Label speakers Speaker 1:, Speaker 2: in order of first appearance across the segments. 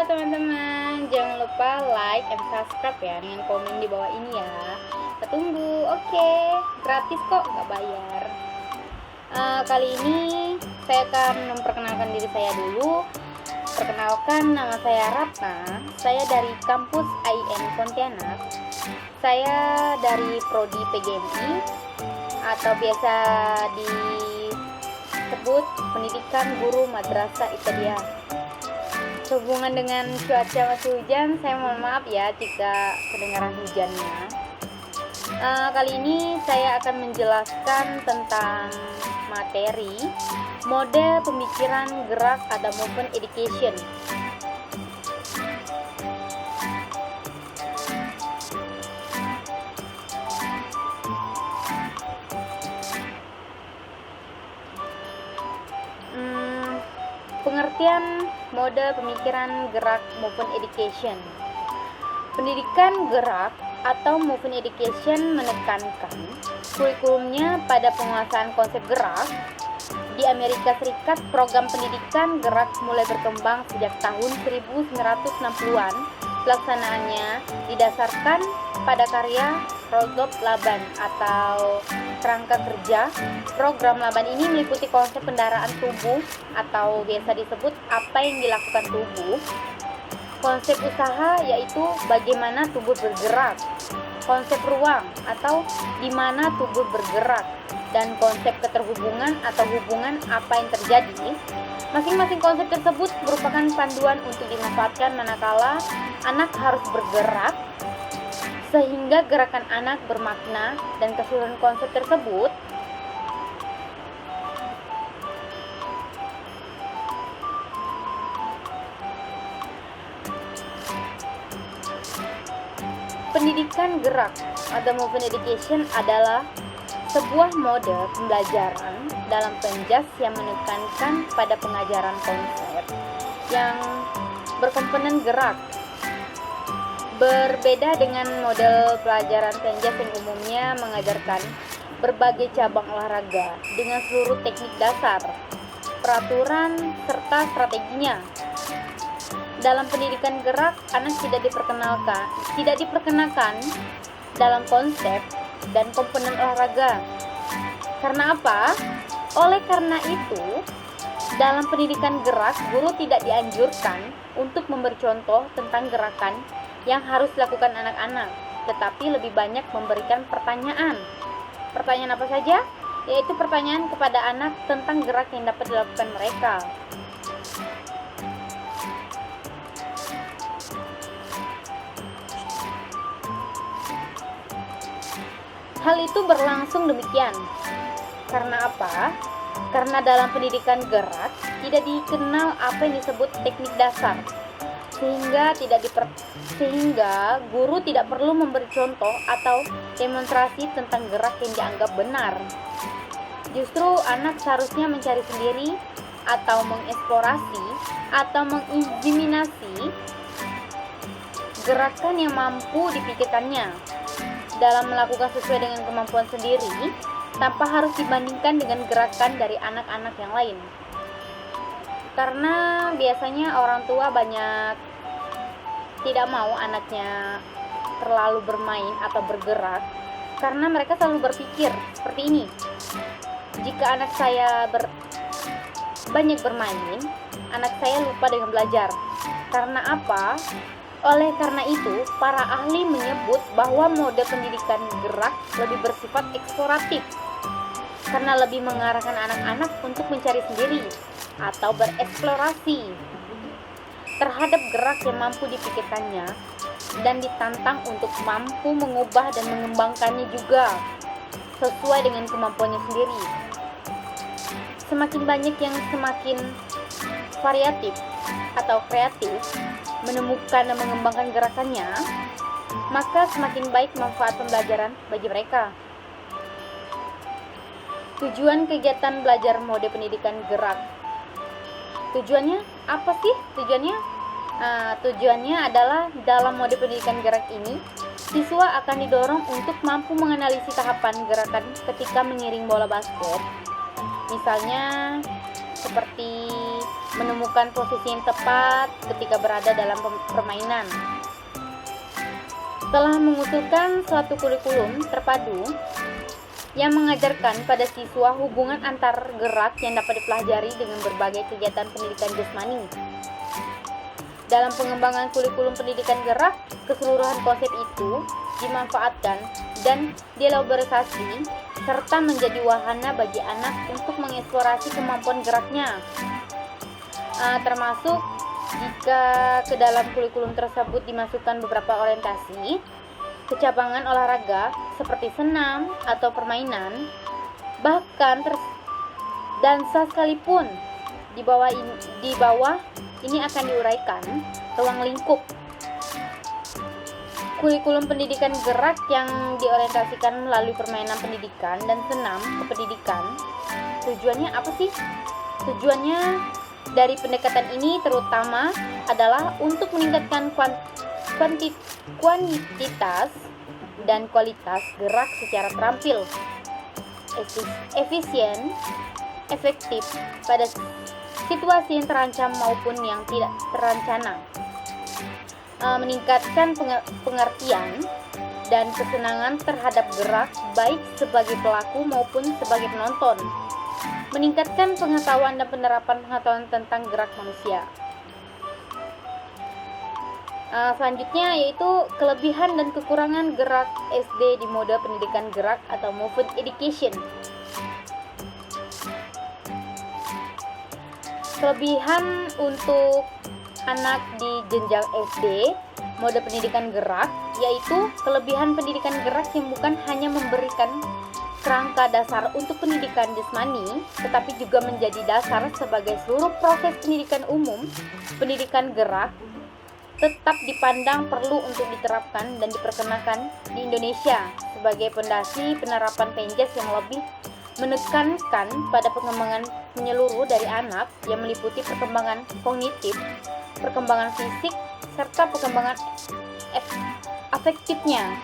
Speaker 1: teman-teman, jangan lupa like and subscribe ya, dengan komen di bawah ini ya. Kita tunggu. Oke, gratis kok, nggak bayar. Kali ini saya akan memperkenalkan diri saya dulu. Perkenalkan, nama saya Ratna. Saya dari kampus IN Pontianak. Saya dari prodi PGMI atau biasa disebut Pendidikan Guru Madrasah Ibtidaiyah. Sehubungan dengan cuaca masih hujan, saya mohon maaf ya jika kedengaran hujannya. Kali ini saya akan menjelaskan tentang materi model pemikiran gerak atau movement education. Pengertian model pemikiran gerak movement education. Pendidikan gerak atau movement education menekankan kurikulumnya pada penguasaan konsep gerak. Di Amerika Serikat, program pendidikan gerak mulai berkembang sejak tahun 1960-an. Pelaksanaannya didasarkan pada karya Rudolf Laban atau kerangka kerja. Program Laban ini meliputi konsep pendaraan tubuh atau biasa disebut apa yang dilakukan tubuh. Konsep usaha yaitu bagaimana tubuh bergerak. Konsep ruang atau di mana tubuh bergerak, dan konsep keterhubungan atau hubungan apa yang terjadi. Masing-masing konsep tersebut merupakan panduan untuk dimanfaatkan manakala anak harus bergerak, sehingga gerakan anak bermakna, dan keseluruhan konsep tersebut pendidikan gerak atau movement education adalah sebuah model pembelajaran dalam penjas yang menekankan pada pengajaran konsep yang berkomponen gerak. Berbeda dengan model pelajaran penjas yang umumnya mengajarkan berbagai cabang olahraga dengan seluruh teknik dasar, peraturan, serta strateginya. Dalam pendidikan gerak, anak tidak diperkenakan dalam konsep dan komponen olahraga. Karena apa? Oleh karena itu, dalam pendidikan gerak, guru tidak dianjurkan untuk memberi contoh tentang gerakan yang harus dilakukan anak-anak, tetapi lebih banyak memberikan pertanyaan. Pertanyaan apa saja? Yaitu pertanyaan kepada anak tentang gerak yang dapat dilakukan mereka. Hal itu berlangsung demikian. Karena apa? Karena dalam pendidikan gerak tidak dikenal apa yang disebut teknik dasar, sehingga guru tidak perlu memberi contoh atau demonstrasi tentang gerak yang dianggap benar. Justru anak seharusnya mencari sendiri atau mengeksplorasi atau mengeliminasi gerakan yang mampu dipikirkannya dalam melakukan sesuai dengan kemampuan sendiri, tanpa harus dibandingkan dengan gerakan dari anak-anak yang lain. Karena biasanya orang tua banyak tidak mau anaknya terlalu bermain atau bergerak, karena mereka selalu berpikir seperti ini: jika anak saya banyak bermain, anak saya lupa dengan belajar. Karena apa? Oleh karena itu, para ahli menyebut bahwa model pendidikan gerak lebih bersifat eksploratif, karena lebih mengarahkan anak-anak untuk mencari sendiri atau bereksplorasi terhadap gerak yang mampu dipikirkannya, dan ditantang untuk mampu mengubah dan mengembangkannya juga sesuai dengan kemampuannya sendiri. Semakin banyak yang semakin variatif atau kreatif menemukan dan mengembangkan gerakannya, maka semakin baik manfaat pembelajaran bagi mereka. Tujuan kegiatan belajar mode pendidikan gerak. Tujuannya apa sih? Tujuannya adalah dalam mode pendidikan gerak ini, siswa akan didorong untuk mampu menganalisis tahapan gerakan ketika mengiring bola basket. Misalnya seperti menemukan posisi yang tepat ketika berada dalam permainan. Telah mengusulkan suatu kurikulum terpadu yang mengajarkan pada siswa hubungan antar gerak yang dapat dipelajari dengan berbagai kegiatan pendidikan jasmani. Dalam pengembangan kurikulum pendidikan gerak, keseluruhan konsep itu dimanfaatkan dan dielaborasi serta menjadi wahana bagi anak untuk mengeksplorasi kemampuan geraknya. Termasuk jika ke dalam kurikulum tersebut dimasukkan beberapa orientasi, kecabangan olahraga seperti senam atau permainan, bahkan dansa sekalipun. Di bawah ini akan diuraikan ruang lingkup kurikulum pendidikan gerak yang diorientasikan melalui permainan pendidikan dan senam kependidikan. Tujuannya apa sih? Tujuannya dari pendekatan ini terutama adalah untuk meningkatkan kuantitas dan kualitas gerak secara terampil, efisien, efektif pada situasi yang terancam maupun yang tidak terancana, meningkatkan pengertian dan kesenangan terhadap gerak baik sebagai pelaku maupun sebagai penonton, meningkatkan pengetahuan dan penerapan pengetahuan tentang gerak manusia. Selanjutnya yaitu kelebihan dan kekurangan gerak SD di mode pendidikan gerak atau movement education. Kelebihan untuk anak di jenjang SD mode pendidikan gerak yaitu kelebihan pendidikan gerak yang bukan hanya memberikan kerangka dasar untuk pendidikan jasmani, tetapi juga menjadi dasar sebagai seluruh proses pendidikan umum. Pendidikan gerak tetap dipandang perlu untuk diterapkan dan diperkenalkan di Indonesia sebagai fondasi penerapan Penjas yang lebih menekankan pada pengembangan menyeluruh dari anak yang meliputi perkembangan kognitif, perkembangan fisik, serta perkembangan afektifnya.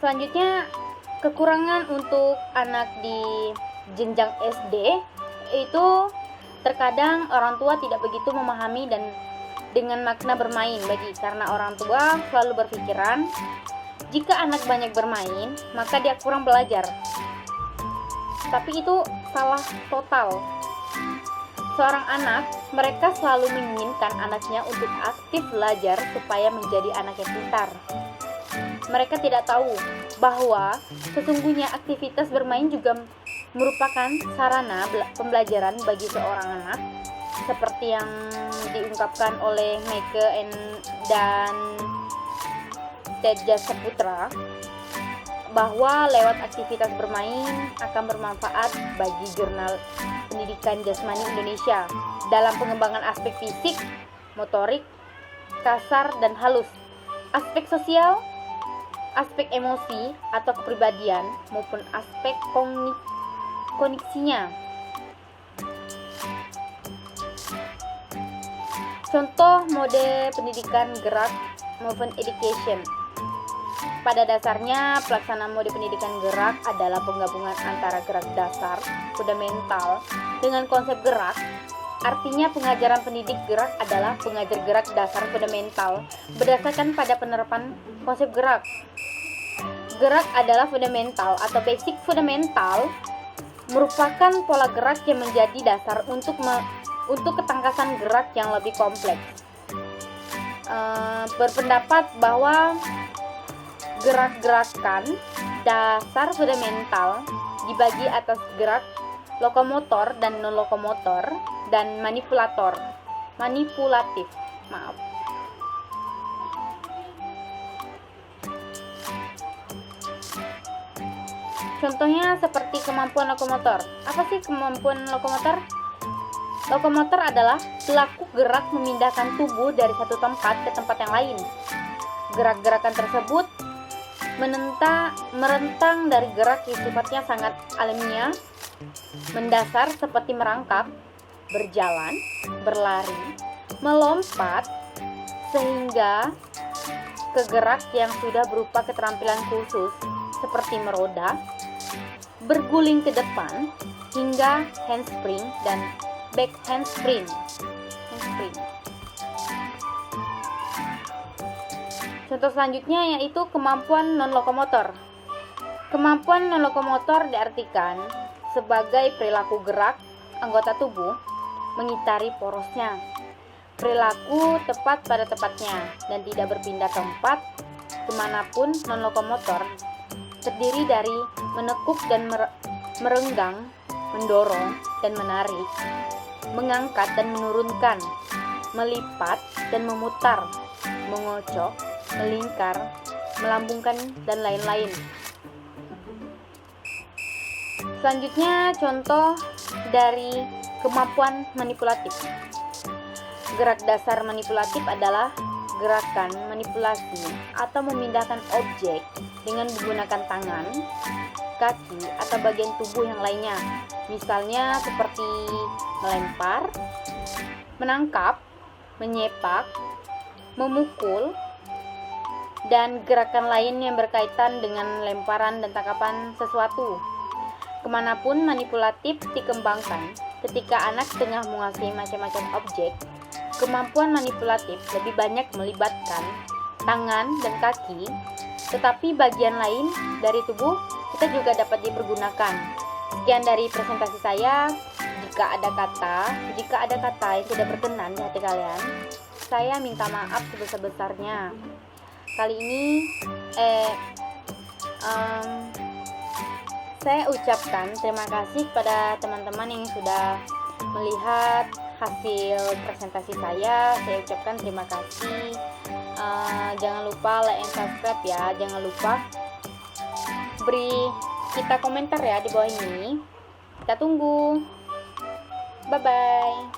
Speaker 1: Selanjutnya, kekurangan untuk anak di jenjang SD itu terkadang orang tua tidak begitu memahami dan dengan makna bermain karena orang tua selalu berpikiran jika anak banyak bermain, maka dia kurang belajar. Tapi itu salah total. Seorang anak, mereka selalu menginginkan anaknya untuk aktif belajar supaya menjadi anak yang pintar. Mereka tidak tahu bahwa sesungguhnya aktivitas bermain juga merupakan sarana pembelajaran bagi seorang anak, seperti yang diungkapkan oleh Meike dan Teja Saputra, bahwa lewat aktivitas bermain akan bermanfaat bagi Jurnal Pendidikan Jasmani Indonesia dalam pengembangan aspek fisik, motorik, kasar dan halus, aspek sosial, aspek emosi atau kepribadian maupun aspek kognisinya. Contoh mode pendidikan gerak movement education. Pada dasarnya, pelaksanaan mode pendidikan gerak adalah penggabungan antara gerak dasar, fundamental, dengan konsep gerak. Artinya pengajaran pendidik gerak adalah pengajar gerak dasar fundamental berdasarkan pada penerapan konsep gerak. Gerak adalah fundamental atau basic fundamental merupakan pola gerak yang menjadi dasar untuk ketangkasan gerak yang lebih kompleks. Berpendapat bahwa gerak-gerakan dasar fundamental dibagi atas gerak lokomotor dan non-lokomotor dan manipulatif. Contohnya seperti kemampuan lokomotor. Apa sih kemampuan lokomotor? Lokomotor adalah pelaku gerak memindahkan tubuh dari satu tempat ke tempat yang lain. Gerak-gerakan tersebut merentang dari gerak yang sifatnya sangat alamiah, mendasar seperti merangkak, berjalan, berlari, melompat, sehingga ke gerak yang sudah berupa keterampilan khusus seperti meroda, berguling ke depan, hingga handspring dan back handspring. Contoh selanjutnya yaitu kemampuan non-lokomotor. Kemampuan non-lokomotor diartikan sebagai perilaku gerak anggota tubuh mengitari porosnya, perilaku tepat pada tempatnya dan tidak berpindah tempat kemanapun. Non-lokomotor terdiri dari menekuk dan merenggang, mendorong dan menarik, mengangkat dan menurunkan, melipat dan memutar, mengocok, melingkar, melambungkan, dan lain-lain. Selanjutnya contoh dari kemampuan manipulatif. Gerak dasar manipulatif adalah gerakan manipulasi atau memindahkan objek dengan menggunakan tangan, kaki, atau bagian tubuh yang lainnya. Misalnya seperti melempar, menangkap, menyepak, memukul, dan gerakan lain yang berkaitan dengan lemparan dan tangkapan sesuatu. Kemanapun manipulatif dikembangkan ketika anak tengah menguasai macam-macam objek, kemampuan manipulatif lebih banyak melibatkan tangan dan kaki, tetapi bagian lain dari tubuh kita juga dapat dipergunakan. Sekian dari presentasi saya. Jika ada kata yang tidak berkenan di hati kalian, saya minta maaf sebesar-besarnya. Kali ini saya ucapkan terima kasih kepada teman-teman yang sudah melihat hasil presentasi saya. Saya ucapkan terima kasih. Jangan lupa like and subscribe ya. Jangan lupa beri kita komentar ya di bawah ini. Kita tunggu. Bye bye.